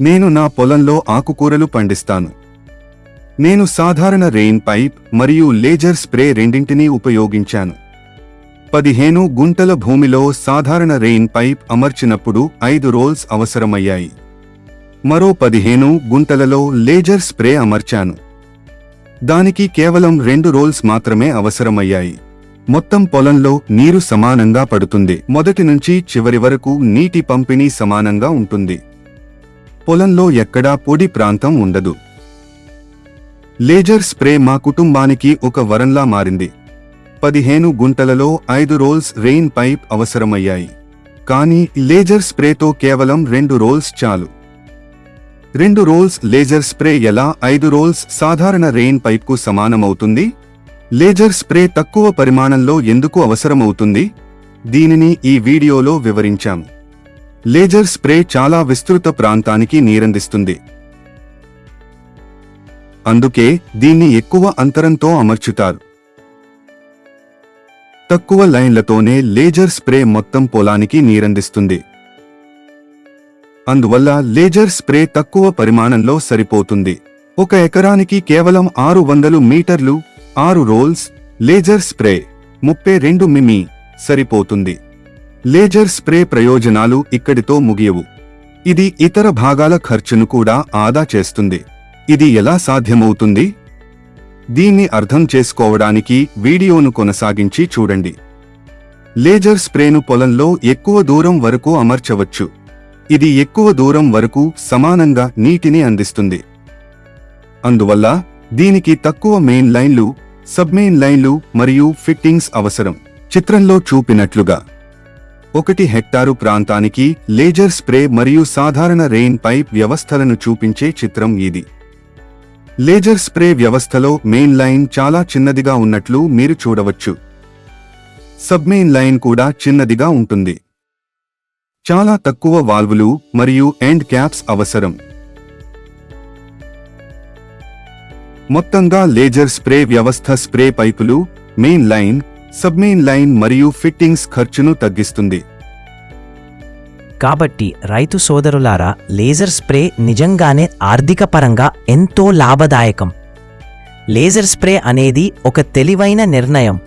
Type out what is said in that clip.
నేను నా పొలంలో ఆకుకూరలు పండిస్తాను. నేను సాధారణ రెయిన్ పైప్ మరియు లేజర్ స్ప్రే రెండింటినీ ఉపయోగించాను. 15 గుంటల భూమిలో సాధారణ రెయిన్ పైప్ అమర్చినప్పుడు 5 రోల్స్ అవసరమయ్యాయి. మరో 15 గుంటలలో లేజర్ స్ప్రే అమర్చాను. దానికి కేవలం 2 రోల్స్ మాత్రమే అవసరమయ్యాయి. మొత్తం పొలంలో నీరు సమానంగా పడుతుంది. మొదటి నుంచి చివరి వరకు నీటి పంపిణీ సమానంగా ఉంటుంది. పొలంలో ఎక్కడా పొడి ప్రాంతం ఉండదు. లేజర్ స్ప్రే మా కుటుంబానికి ఒక వరంలా మారింది. 15 గుంటలలో 5 రోల్స్ రెయిన్ పైప్ అవసరమయ్యాయి. కానీ లేజర్ స్ప్రేతో కేవలం 2 రోల్స్ చాలు. 2 రోల్స్ లేజర్ స్ప్రే ఎలా 5 రోల్స్ సాధారణ రెయిన్ పైప్కు సమానమవుతుంది? లేజర్ స్ప్రే తక్కువ పరిమాణంలో ఎందుకు అవసరమవుతుంది? దీనిని ఈ వీడియోలో వివరించాం. లేజర్ స్ప్రే చాలా విస్తృత ప్రాంతానికి నీరందిస్తుంది. అందుకే దీన్ని ఎక్కువ అంతరంతో అమర్చుతారు. తక్కువ లైన్లతోనే లేజర్ స్ప్రే మొత్తం పొలానికి నీరందిస్తుంది. అందువల్ల లేజర్ స్ప్రే తక్కువ పరిమాణంలో సరిపోతుంది. 1 ఎకరానికి కేవలం 600 మీటర్లు 6 రోల్స్ లేజర్ స్ప్రే 32 మిమీ సరిపోతుంది. లేజర్ స్ప్రే ప్రయోజనాలు ఇక్కడితో ముగియవు. ఇది ఇతర భాగాల ఖర్చును కూడా ఆదా చేస్తుంది. ఇది ఎలా సాధ్యమవుతుంది? దీన్ని అర్థం చేసుకోవడానికి వీడియోను కొనసాగించి చూడండి. లేజర్ స్ప్రేను పొలంలో ఎక్కువ దూరం వరకు అమర్చవచ్చు. ఇది ఎక్కువ దూరం వరకు సమానంగా నీటిని అందిస్తుంది. అందువల్ల దీనికి తక్కువ మెయిన్ లైన్లు, సబ్మెయిన్ లైన్లు మరియు ఫిట్టింగ్స్ అవసరం. చిత్రంలో చూపినట్లుగా 1 హెక్టారు ప్రాంతానికి లేజర్ స్ప్రే మరియు సాధారణ రెయిన్ పైప్ వ్యవస్థలను చూపించే చిత్రం ఇది. లేజర్ స్ప్రే వ్యవస్థలో మెయిన్ లైన్ చాలా చిన్నదిగా ఉన్నట్లు మీరు చూడవచ్చు. సబ్మెయిన్ లైన్ కూడా చిన్నదిగా ఉంటుంది. చాలా తక్కువ వాల్వులు మరియు ఎండ్ క్యాప్స్ అవసరం. మొత్తంగా లేజర్ స్ప్రే వ్యవస్థ స్ప్రే పైపులు, మెయిన్ లైన్, సబ్మెయిన్ లైన్ మరియు ఫిట్టింగ్స్ ఖర్చును తగ్గిస్తుంది. కాబట్టి రైతు సోదరులారా, లేజర్ స్ప్రే నిజంగానే ఆర్థిక పరంగా ఎంతో లాభదాయకం. లేజర్ స్ప్రే అనేది ఒక తెలివైన నిర్ణయం.